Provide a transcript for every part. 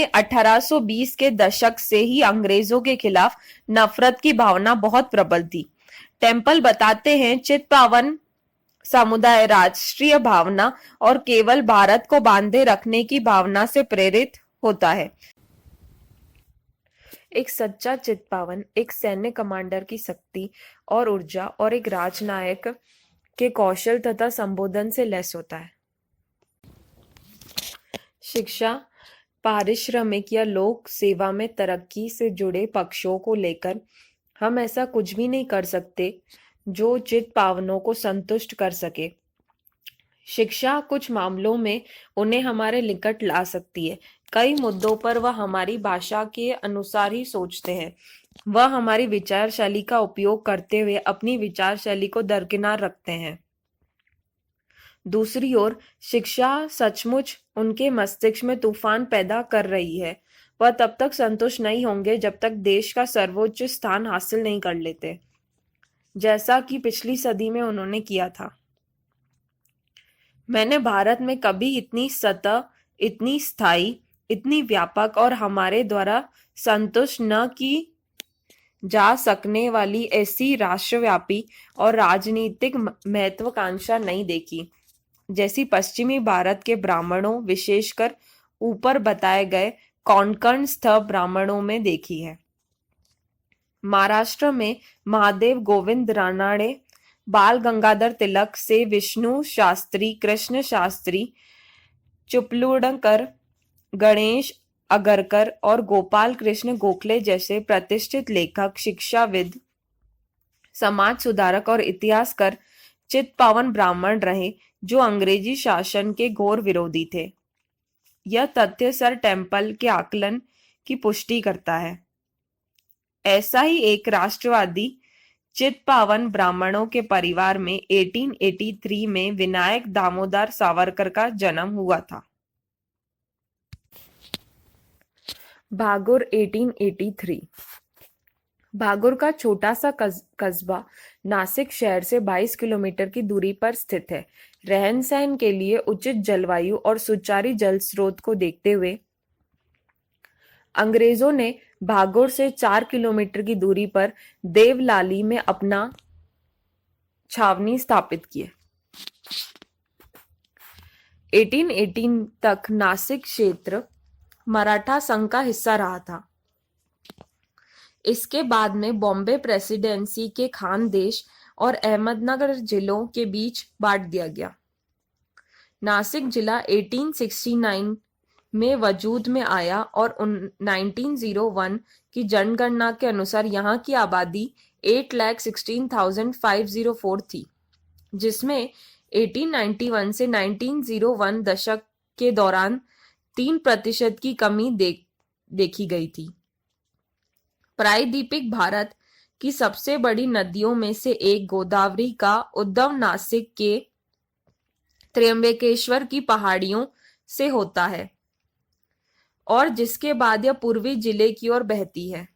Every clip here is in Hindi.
में 1820 के दशक से ही अंग्रेजों के खिलाफ नफरत की भावना बहुत प्रबल थी। टेम्पल बताते हैं, चित्पावन समुदाय राष्ट्रीय भावना और केवल भारत को बांधे रखने की भावना से प्रेरित होता है। एक सच्चा चित्पावन एक सैन्य कमांडर की शक्ति और ऊर्जा और एक राजनायक के कौशल तथा संबोधन से लैस होता है। शिक्षा, पारिश्रमिक या लोक सेवा में तरक्की से जुड़े पक्षों को लेकर हम ऐसा कुछ भी नहीं कर सकते जो चित्पावनों को संतुष्ट कर सके। शिक्षा कुछ मामलों में उन्हें हमारे निकट ला सकती है। कई मुद्दों पर वह हमारी भाषा के अनुसार ही सोचते हैं। वह हमारी विचार शैली का उपयोग करते हुए अपनी विचार शैली को दरकिनार रखते हैं। दूसरी ओर शिक्षा सचमुच उनके मस्तिष्क में तूफान पैदा कर रही है। वह तब तक संतुष्ट नहीं होंगे जब तक देश का सर्वोच्च स्थान हासिल नहीं कर लेते, जैसा कि पिछली सदी में उन्होंने किया था। मैंने भारत में कभी इतनी सतत, इतनी स्थायी, इतनी व्यापक और हमारे द्वारा संतुष्ट न की जा सकने वाली ऐसी राष्ट्रव्यापी और राजनीतिक महत्वाकांक्षा नहीं देखी, जैसी पश्चिमी भारत के ब्राह्मणों, विशेषकर ऊपर बताए गए कोंकण स्थ ब्राह्मणों में देखी है। महाराष्ट्र में महादेव गोविंद रानाडे, बाल गंगाधर तिलक से विष्णु शास्त्री, कृष्ण शास्त्री, चिपलूणकर, गणेश अगरकर और गोपाल कृष्ण गोखले जैसे प्रतिष्ठित लेखक, शिक्षाविद, समाज सुधारक और इतिहासकार चित्पावन ब्राह्मण रहे जो अंग्रेजी शासन के घोर विरोधी थे। यह तथ्य सर टेम्पल के आकलन की पुष्टि करता है। ऐसा ही एक राष्ट्रवादी चित्पावन ब्राह्मणों के परिवार में 1883 में विनायक दामोदर सावरकर का जन्म हुआ था। भागुर 1883। भागुर का छोटा सा कस्बा नासिक शहर से 22 किलोमीटर की दूरी पर स्थित है। रहन सहन के लिए उचित जलवायु और सुचारू जल स्रोत को देखते हुए अंग्रेजों ने भागुर से 4 किलोमीटर की दूरी पर देवलाली में अपना छावनी स्थापित की। 1818 तक नासिक क्षेत्र मराठा संघ का हिस्सा रहा था। इसके बाद में बॉम्बे प्रेसिडेंसी के खानदेश और अहमदनगर जिलों के बीच बांट दिया गया। नासिक जिला 1869 में वजूद में आया और 1901 की जनगणना के अनुसार यहाँ की आबादी 8,16,504 थी, जिसमें 1891 से 1901 दशक के दौरान 3% की कमी देखी गई थी। प्रायद्वीपीय भारत की सबसे बड़ी नदियों में से एक गोदावरी का उद्गम नासिक के त्र्यंबकेश्वर की पहाड़ियों से होता है और जिसके बाद यह पूर्वी जिले की ओर बहती है।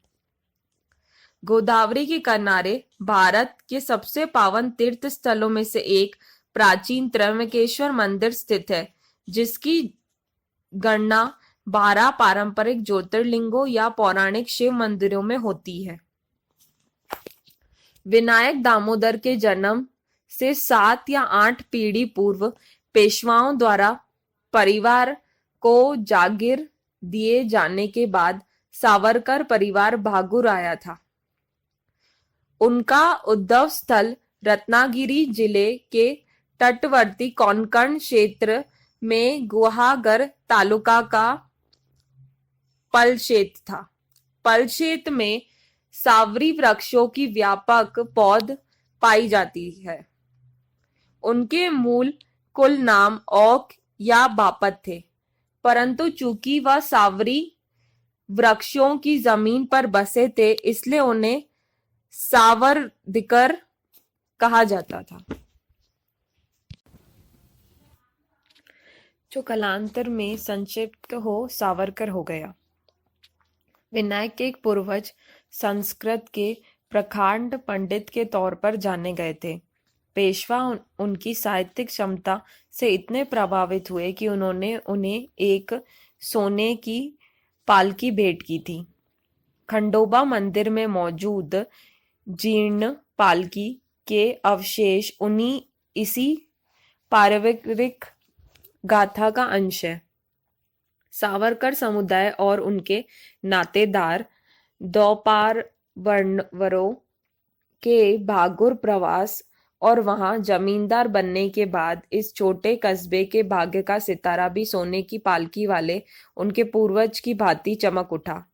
गोदावरी के किनारे भारत के सबसे पावन तीर्थ स्थलों में से एक प्राचीन त्र्यंबकेश्वर मंदिर स्थित है, जिसकी गणना 12 पारंपरिक ज्योतिर्लिंगों या पौराणिक शिव मंदिरों में होती है। विनायक दामोदर के जन्म से 7 या 8 पीढ़ी पूर्व पेशवाओं द्वारा परिवार को जागीर दिए जाने के बाद सावरकर परिवार भागुर आया था। उनका उद्भव स्थल रत्नागिरी जिले के तटवर्ती कोंकण क्षेत्र में गुहागर तालुका का पलशेत था। पलशेत में सावरी वृक्षों की व्यापक पौध पाई जाती है। उनके मूल कुल नाम ओक या बापत थे, परंतु चूंकि वह सावरी वृक्षों की जमीन पर बसे थे, इसलिए उन्हें सावरदिकर कहा जाता था, जो कालांतर में संक्षिप्त हो सावरकर हो गया। विनायक के एक पूर्वज संस्कृत के प्रकांड पंडित के तौर पर जाने गए थे। पेशवा उनकी साहित्यिक क्षमता से इतने प्रभावित हुए कि उन्होंने उन्हें एक सोने की पालकी भेंट की थी। खंडोबा मंदिर में मौजूद जीर्ण पालकी के अवशेष इसी पारिवारिक गाथा का अंश है। सावरकर समुदाय और उनके नातेदार दोपारवरों के भागुर प्रवास और वहां जमींदार बनने के बाद इस छोटे कस्बे के भाग्य का सितारा भी सोने की पालकी वाले उनके पूर्वज की भांति चमक उठा।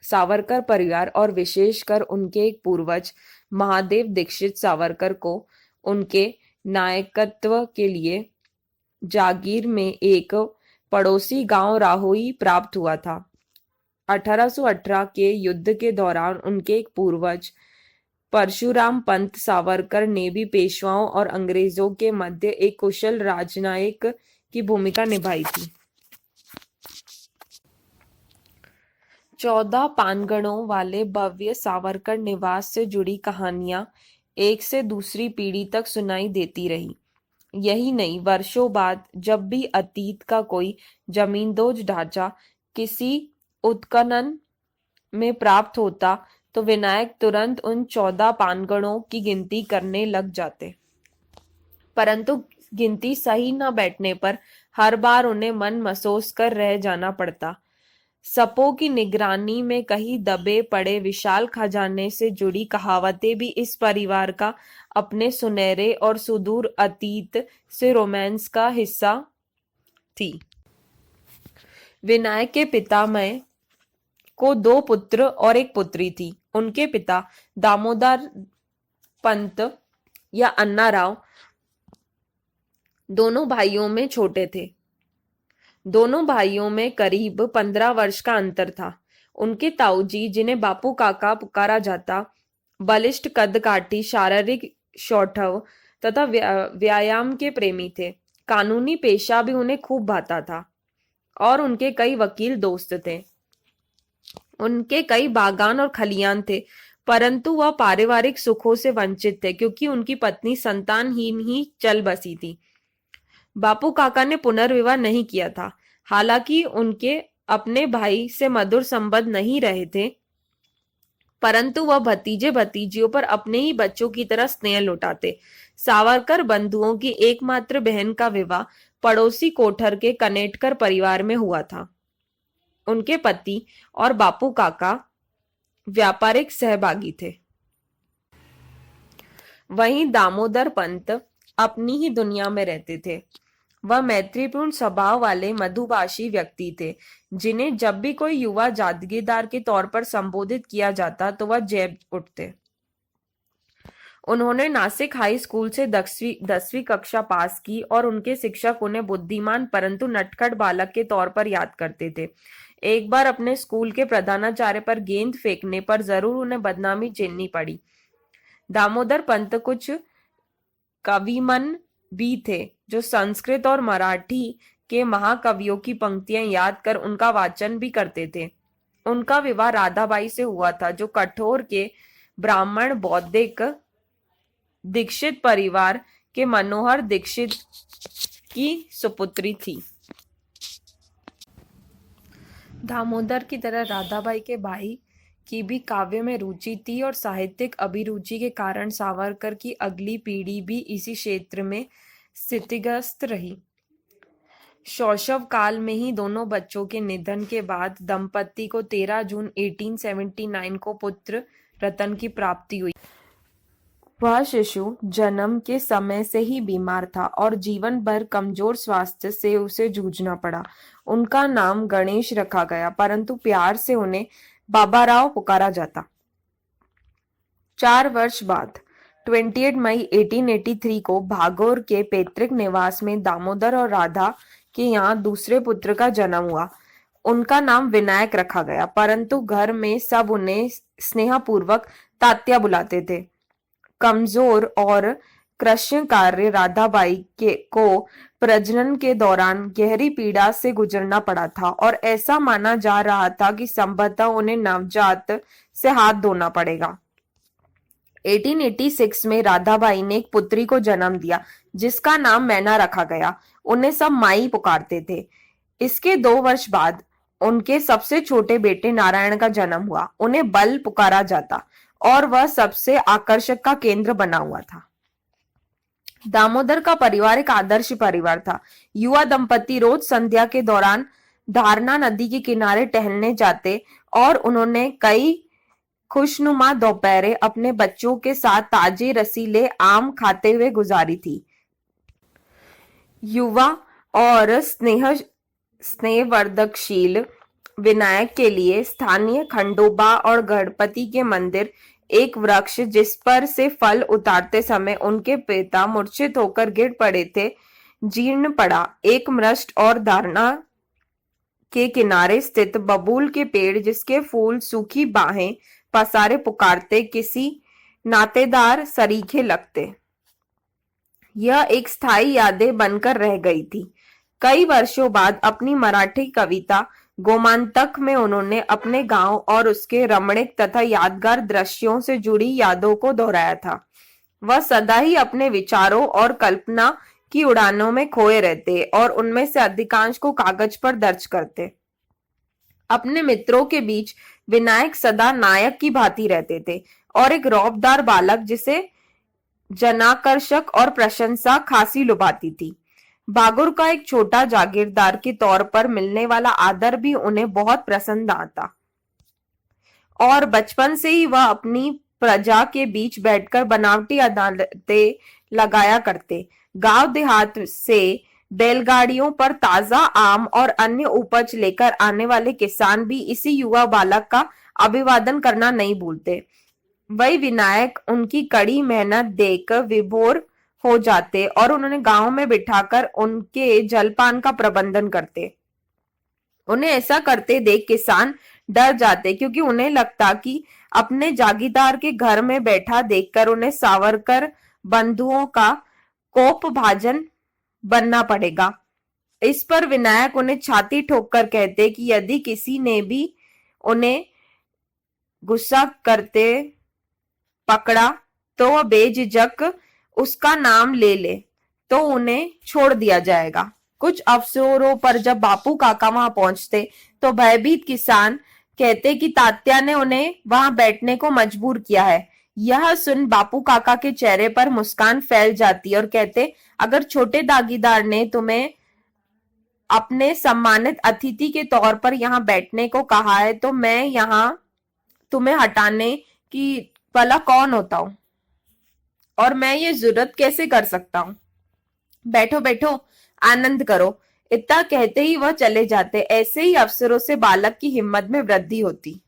सावरकर परिवार और विशेषकर उनके एक पूर्वज महादेव दीक्षित सावरकर को उनके नायकत्व के लिए जागीर में एक पड़ोसी गांव राहोई प्राप्त हुआ था। 1818 के युद्ध के दौरान उनके एक पूर्वज परशुराम पंत सावरकर ने भी पेशवाओं और अंग्रेजों के मध्य एक कुशल राजनायक की भूमिका निभाई थी। 14 पानगणों वाले भव्य सावरकर निवास से जुड़ी कहानियां एक से दूसरी पीढ़ी तक सुनाई देती रही। यही नहीं, वर्षों बाद जब भी अतीत का कोई जमींदोज ढांचा किसी उत्खनन में प्राप्त होता तो विनायक तुरंत उन 14 पानगणों की गिनती करने लग जाते। परंतु गिनती सही न बैठने पर हर बार उन्हें मन महसूस कर रह जाना पड़ता। सपों की निगरानी में कहीं दबे पड़े विशाल खजाने से जुड़ी कहावतें भी इस परिवार का अपने सुनहरे और सुदूर अतीत से रोमांस का हिस्सा थी। विनायक के पितामह को 2 पुत्र और एक पुत्री थी। उनके पिता दामोदर पंत या अन्ना राव दोनों भाइयों में छोटे थे। दोनों भाइयों में करीब 15 वर्ष का अंतर था। उनके ताऊजी, जिन्हें बापू काका पुकारा जाता, बलिष्ठ कदकाठी, शारीरिक शौठव तथा व्यायाम के प्रेमी थे। कानूनी पेशा भी उन्हें खूब भाता था और उनके कई वकील दोस्त थे। उनके कई बागान और खलियान थे, परंतु वह पारिवारिक सुखों से वंचित थे क्योंकि उनकी पत्नी संतानहीन ही चल बसी थी। बापू काका ने पुनर्विवाह नहीं किया था। हालांकि उनके अपने भाई से मधुर संबंध नहीं रहे थे, परंतु वह भतीजे भतीजियों पर अपने ही बच्चों की तरह स्नेह लुटाते। सावरकर बंधुओं की एकमात्र बहन का विवाह पड़ोसी कोठर के कनेटकर परिवार में हुआ था। उनके पति और बापू काका व्यापारिक सहभागी थे। वहीं दामोदर पंत अपनी ही दुनिया में रहते थे। वह मैत्रीपूर्ण स्वभाव वाले मधुभाषी व्यक्ति थे, जिन्हें जब भी कोई युवा जागीरदार के तौर पर संबोधित किया जाता तो वह जैब उठते। उन्होंने नासिक हाई स्कूल से 10वीं कक्षा पास की और उनके शिक्षक उन्हें बुद्धिमान परंतु नटखट बालक के तौर पर याद करते थे। एक बार अपने स्कूल के प्रधानाचार्य पर गेंद फेंकने पर जरूर उन्हें बदनामी झेलनी पड़ी। दामोदर पंत कुछ कविमन भी थे, जो संस्कृत और मराठी के महाकवियों की पंक्तियां याद कर उनका वाचन भी करते थे। उनका विवाह राधाबाई से हुआ था, जो कठोर के ब्राह्मण बौद्धिक दीक्षित परिवार के मनोहर दीक्षित की सुपुत्री थी। दामोदर की तरह राधाबाई के भाई की भी काव्य में रुचि थी और साहित्यिक अभिरुचि के कारण सावरकर की अगली पीढ़ी भी इसी क्षेत्र में स्थितिग्रस्त रही। शैशव काल में ही दोनों बच्चों के निधन के बाद दंपति को 13 जून 1879 को पुत्र रतन की प्राप्ति हुई। वह शिशु जन्म के समय से ही बीमार था और जीवन भर कमजोर स्वास्थ्य से उसे जूझना पड़ा। उनका नाम गणेश रखा गया, परंतु प्यार से उन्हें बाबा राव पुकारा जाता। 4 वर्ष बाद 28 मई 1883 को भागौर के पैतृक निवास में दामोदर और राधा के यहाँ दूसरे पुत्र का जन्म हुआ। उनका नाम विनायक रखा गया, परंतु घर में सब उन्हें स्नेहपूर्वक तात्या बुलाते थे। कमजोर और कृष्णकार्य राधाबाई को प्रजनन के दौरान गहरी पीड़ा से गुजरना पड़ा था और ऐसा माना जा रहा था कि संभवतः उन्हें नवजात से हाथ धोना पड़ेगा। 1886 में राधाबाई ने एक पुत्री को जन्म दिया, जिसका नाम मैना रखा गया। उन्हें सब माई पुकारते थे। इसके 2 वर्ष बाद उनके सबसे छोटे बेटे नारायण का जन्म हुआ। उन्हें बल पुकारा जाता और वह सबसे आकर्षक का केंद्र बना हुआ था। दामोदर का परिवार एक आदर्श परिवार था। युवा दंपति रोज संध्या के दौरान धारना नदी के किनारे टहलने जाते और उन्होंने कई खुशनुमा दोपहरें अपने बच्चों के साथ ताजे रसीले आम खाते हुए गुजारी थी। युवा और स्नेहवर्धकशील विनायक के लिए स्थानीय खंडोबा और गणपति के मंदिर एक वृक्ष जिस पर से फल उतारते समय उनके पिता मूर्छित होकर गिर पड़े थे जीर्ण पड़ा। एक मृष्ट और धारणा के किनारे स्थित बबूल के पेड़ जिसके फूल सूखी बाहें पसारे पुकारते किसी नातेदार सरीखे लगते। यह एक स्थायी यादें बनकर रह गई थी। कई वर्षों बाद अपनी मराठी कविता गोमांतक में उन्होंने अपने गांव और उसके रमणीक तथा यादगार दृश्यों से जुड़ी यादों को दोहराया था। वह सदा ही अपने विचारों और कल्पना की उड़ानों में खोए रहते और उनमें से अधिकांश को कागज पर दर्ज करते। अपने मित्रों के बीच विनायक सदा नायक की भांति रहते थे और एक रौबदार बालक जिसे जनाकर्षक और प्रशंसा खासी लुभाती थी। बागुर का एक छोटा जागीरदार के तौर पर मिलने वाला आदर भी उन्हें बहुत पसंद आता और बचपन से ही वह अपनी प्रजा के बीच बैठकर बनावटी अदालतें लगाया करते। गांव देहात से बैलगाड़ियों पर ताजा आम और अन्य उपज लेकर आने वाले किसान भी इसी युवा बालक का अभिवादन करना नहीं भूलते। वही विनायक उनकी कड़ी मेहनत देखकर विभोर हो जाते और उन्होंने गांव में बिठाकर उनके जलपान का प्रबंधन करते। उन्हें ऐसा करते देख किसान डर जाते क्योंकि उन्हें लगता कि अपने जागीरदार के घर में बैठा देखकर उन्हें सावरकर बंधुओं का कोप भाजन बनना पड़ेगा। इस पर विनायक उन्हें छाती ठोककर कहते कि यदि किसी ने भी उन्हें गुस्सा करते पकड़ा तो वह बेझिझक उसका नाम ले ले तो उन्हें छोड़ दिया जाएगा। कुछ अवसरों पर जब बापू काका वहां पहुंचते तो भयभीत किसान कहते कि तात्या ने उन्हें वहां बैठने को मजबूर किया है। यह सुन बापू काका के चेहरे पर मुस्कान फैल जाती और कहते, अगर छोटे दागीदार ने तुम्हें अपने सम्मानित अतिथि के तौर पर यहाँ बैठने को कहा है तो मैं यहाँ तुम्हें हटाने की भला कौन होता हूं और मैं ये जुर्रत कैसे कर सकता हूं। बैठो बैठो, आनंद करो। इतना कहते ही वह चले जाते। ऐसे ही अवसरों से बालक की हिम्मत में वृद्धि होती।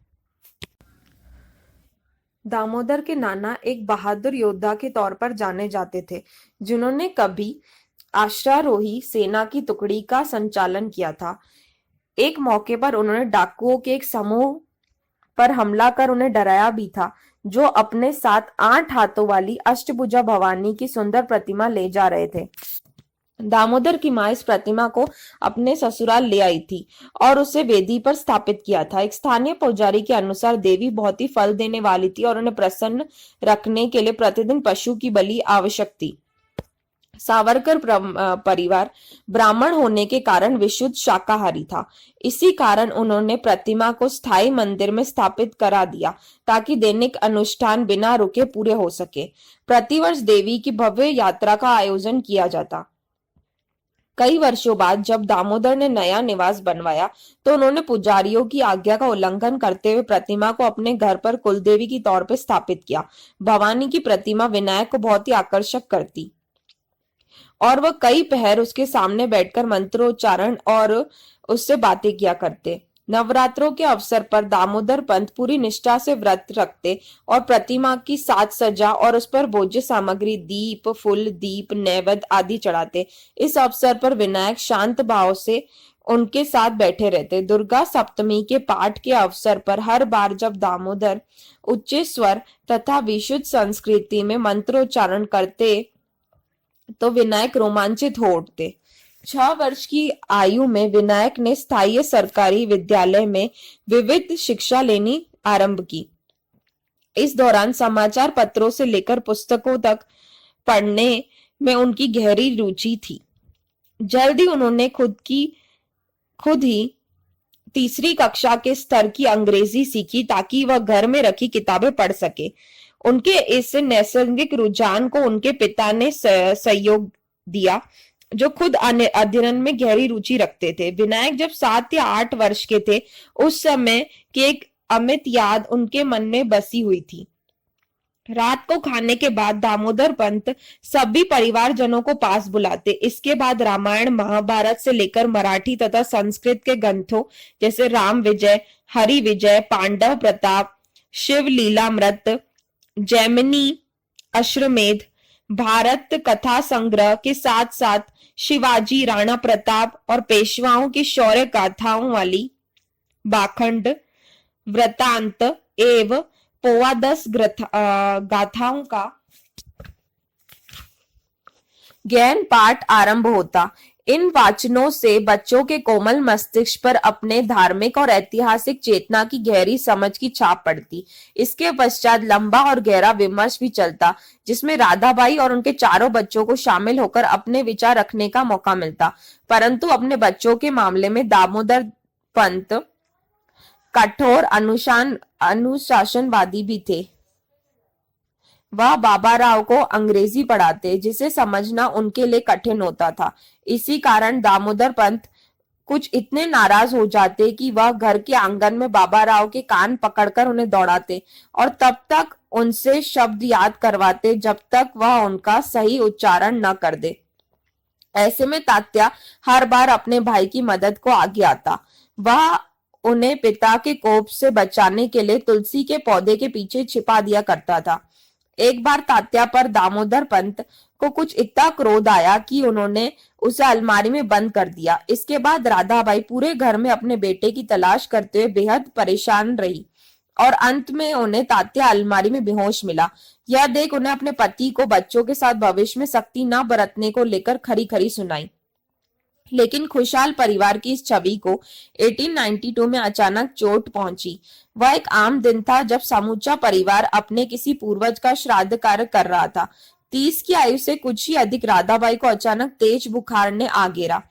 दामोदर के नाना एक बहादुर योद्धा के तौर पर जाने जाते थे जिन्होंने कभी अश्वारोही सेना की टुकड़ी का संचालन किया था। एक मौके पर उन्होंने डाकुओं के एक समूह पर हमला कर उन्हें डराया भी था जो अपने साथ 8 हाथों वाली अष्टभुजा भवानी की सुंदर प्रतिमा ले जा रहे थे। दामोदर की मां इस प्रतिमा को अपने ससुराल ले आई थी और उसे वेदी पर स्थापित किया था। एक स्थानीय पुजारी के अनुसार देवी बहुत ही फल देने वाली थी और उन्हें प्रसन्न रखने के लिए प्रतिदिन पशु की बलि आवश्यक थी। सावरकर परिवार ब्राह्मण होने के कारण विशुद्ध शाकाहारी था। इसी कारण उन्होंने प्रतिमा को स्थायी मंदिर में स्थापित करा दिया ताकि दैनिक अनुष्ठान बिना रुके पूरे हो सके। प्रतिवर्ष देवी की भव्य यात्रा का आयोजन किया जाता। कई वर्षों बाद जब दामोदर ने नया निवास बनवाया तो उन्होंने पुजारियों की आज्ञा का उल्लंघन करते हुए प्रतिमा को अपने घर पर कुलदेवी की तौर पर स्थापित किया। भवानी की प्रतिमा विनायक को बहुत ही आकर्षक करती और वह कई पहर उसके सामने बैठकर मंत्रोच्चारण और उससे बातें किया करते। नवरात्रों के अवसर पर दामोदर पंत पूरी निष्ठा से व्रत रखते और प्रतिमा की साज सज्जा और उस पर भोज्य सामग्री दीप फूल दीप नैवेद्य आदि चढ़ाते। इस अवसर पर विनायक शांत भाव से उनके साथ बैठे रहते। दुर्गा सप्तमी के पाठ के अवसर पर हर बार जब दामोदर उच्च स्वर तथा विशुद्ध संस्कृति में मंत्रोच्चारण करते तो विनायक रोमांचित हो उठते। 6 वर्ष की आयु में विनायक ने स्थायी सरकारी विद्यालय में विविध शिक्षा लेनी आरंभ की। इस दौरान समाचार पत्रों से लेकर पुस्तकों तक पढ़ने में उनकी गहरी रुचि थी। जल्द ही उन्होंने खुद ही तीसरी कक्षा के स्तर की अंग्रेजी सीखी ताकि वह घर में रखी किताबें पढ़ सके। उनके इस नैसर्गिक रुझान को उनके पिता ने सहयोग दिया, जो खुद अध्ययन में गहरी रुचि रखते थे। विनायक जब 7 या 8 वर्ष के थे, उस समय की एक अमित याद उनके मन में बसी हुई थी। रात को खाने के बाद दामोदर पंत सभी परिवारजनों को पास बुलाते। इसके बाद रामायण महाभारत से लेकर मराठी तथा संस्कृत के ग्रंथों जैसे राम विजय, हरि विजय, पांडव प्रताप, शिव लीलामृत, जैमिनी अश्वमेध, भारत कथा संग्रह के साथ साथ शिवाजी, राणा प्रताप और पेशवाओं की शौर्य गाथाओं वाली बाखंड, वृतांत एवं पोवादस गाथाओं का गहन पाठ आरंभ होता। इन वाचनों से बच्चों के कोमल मस्तिष्क पर अपने धार्मिक और ऐतिहासिक चेतना की गहरी समझ की छाप पड़ती। इसके पश्चात लंबा और गहरा विमर्श भी चलता, जिसमें राधाबाई और उनके चारों बच्चों को शामिल होकर अपने विचार रखने का मौका मिलता। परंतु अपने बच्चों के मामले में दामोदर पंत कठोर अनुशासनवादी भी थे। वह बाबा राव को अंग्रेजी पढ़ाते, जिसे समझना उनके लिए कठिन होता था। इसी कारण दामोदर पंत कुछ इतने नाराज हो जाते कि वह घर के आंगन में बाबा राव के कान पकड़कर उन्हें दौड़ाते और तब तक उनसे शब्द याद करवाते जब तक वह उनका सही उच्चारण न कर दे। ऐसे में तात्या हर बार अपने भाई की मदद को आगे आता। वह उन्हें पिता के कोप से बचाने के लिए तुलसी के पौधे के पीछे छिपा दिया करता था। एक बार तात्या पर दामोदर पंत को कुछ इतना क्रोध आया कि उन्होंने उसे अलमारी में बंद कर दिया। इसके बाद राधाबाई पूरे घर में अपने बेटे की तलाश करते हुए बेहद परेशान रही और अंत में उन्हें तात्या अलमारी में बेहोश मिला। यह देख उन्हें अपने पति को बच्चों के साथ भविष्य में सख्ती न बरतने को लेकर खरी खरी सुनाई। लेकिन खुशहाल परिवार की इस छवि को 1892 में अचानक चोट पहुंची। वह एक आम दिन था जब समूचा परिवार अपने किसी पूर्वज का श्राद्ध कार्य कर रहा था। 30 की आयु से कुछ ही अधिक राधाबाई को अचानक तेज बुखार ने आ घेरा।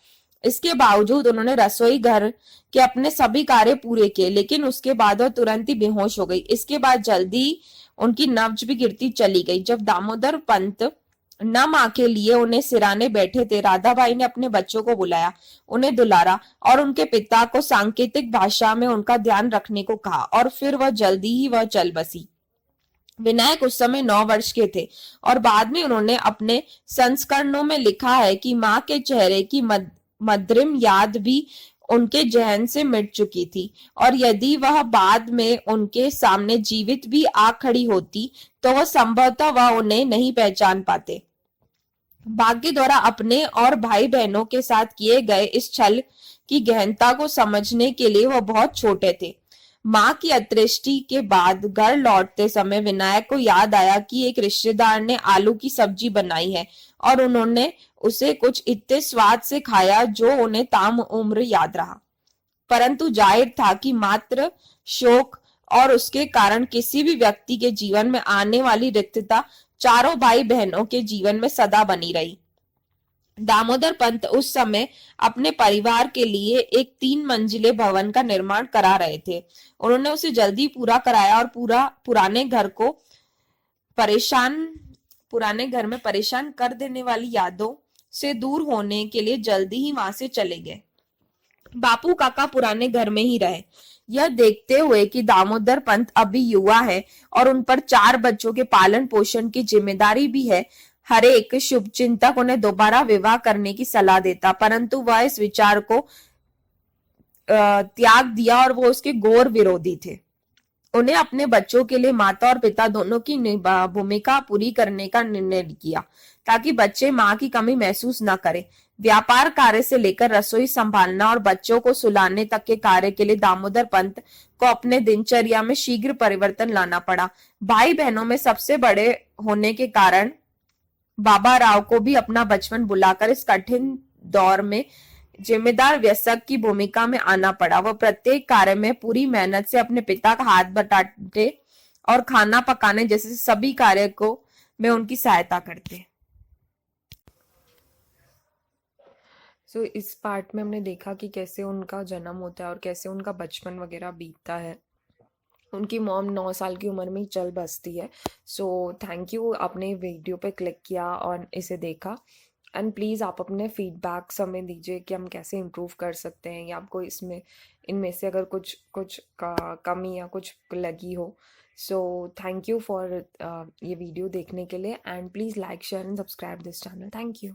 इसके बावजूद उन्होंने रसोई घर के अपने सभी कार्य पूरे किए, लेकिन उसके बाद वह तुरंत ही बेहोश हो गई। इसके बाद जल्दी उनकी नब्ज भी गिरती चली गई। जब दामोदर पंत नम आंखें लिए उन्हें सिराने बैठे थे, राधाबाई ने अपने बच्चों को बुलाया, उन्हें दुलारा और उनके पिता को सांकेतिक भाषा में उनका ध्यान रखने को कहा और फिर वह जल्दी ही वह चल बसी। विनायक उस समय 9 वर्ष के थे और बाद में उन्होंने अपने संस्करणों में लिखा है कि माँ के चेहरे की मद्रिम याद भी उनके जहन से मिट चुकी थी और यदि वह बाद में उनके सामने जीवित भी आ खड़ी होती तो वह संभवतः वह उन्हें नहीं पहचान पाते। भाग्य द्वारा अपने और भाई बहनों के साथ किए गए इस छल की गहनता को समझने के लिए वह बहुत छोटे थे। माँ की अंत्येष्टि के बाद घर लौटते समय विनायक को याद आया कि एक रिश्तेदार ने आलू की सब्जी बनाई है और उन्होंने उसे कुछ इतने स्वाद से खाया जो उन्हें ताम उम्र याद रहा। परंतु जाहिर था कि मात्र शोक और उसके कारण किसी भी व्यक्ति के जीवन में आने वाली रिक्तता चारों भाई बहनों के जीवन में सदा बनी रही। दामोदर पंत उस समय अपने परिवार के लिए एक 3 मंजिले भवन का निर्माण करा रहे थे। उन्होंने उसे जल्दी पूरा कराया और पुराने घर में परेशान कर देने वाली यादों से दूर होने के लिए जल्दी ही वहां से चले गए। बापू काका पुराने घर में ही रहे। यह देखते हुए कि दामोदर पंत अभी युवा है और उन पर 4 बच्चों के पालन पोषण की जिम्मेदारी भी है, हर एक शुभ चिंतक उन्हें दोबारा विवाह करने की सलाह देता, परंतु वह इस विचार को त्याग दिया और वो उसके घोर विरोधी थे। उन्हें अपने बच्चों के लिए माता और पिता दोनों की भूमिका पूरी करने का निर्णय किया ताकि बच्चे माँ की कमी महसूस न करें। व्यापार कार्य से लेकर रसोई संभालना और बच्चों को सुलाने तक के कार्य के लिए दामोदर पंत को अपने दिनचर्या में शीघ्र परिवर्तन लाना पड़ा। भाई बहनों में सबसे बड़े होने के कारण बाबा राव को भी अपना बचपन बुलाकर इस कठिन दौर में जिम्मेदार वयस्क की भूमिका में आना पड़ा। वह प्रत्येक कार्य में पूरी मेहनत से अपने पिता का हाथ बटाते और खाना पकाने जैसे सभी कार्य को में उनकी सहायता करते। सो इस पार्ट में हमने देखा कि कैसे उनका जन्म होता है और कैसे उनका बचपन वगैरह बीतता है। उनकी मॉम 9 साल की उम्र में ही चल बसती है। सो थैंक यू, आपने वीडियो पे क्लिक किया और इसे देखा। एंड प्लीज़ आप अपने फीडबैक्स हमें दीजिए कि हम कैसे इम्प्रूव कर सकते हैं, या आपको इसमें इनमें से अगर कुछ कुछ का कमी या कुछ लगी हो। सो थैंक यू फॉर ये वीडियो देखने के लिए, and please like share and subscribe this channel. Thank you.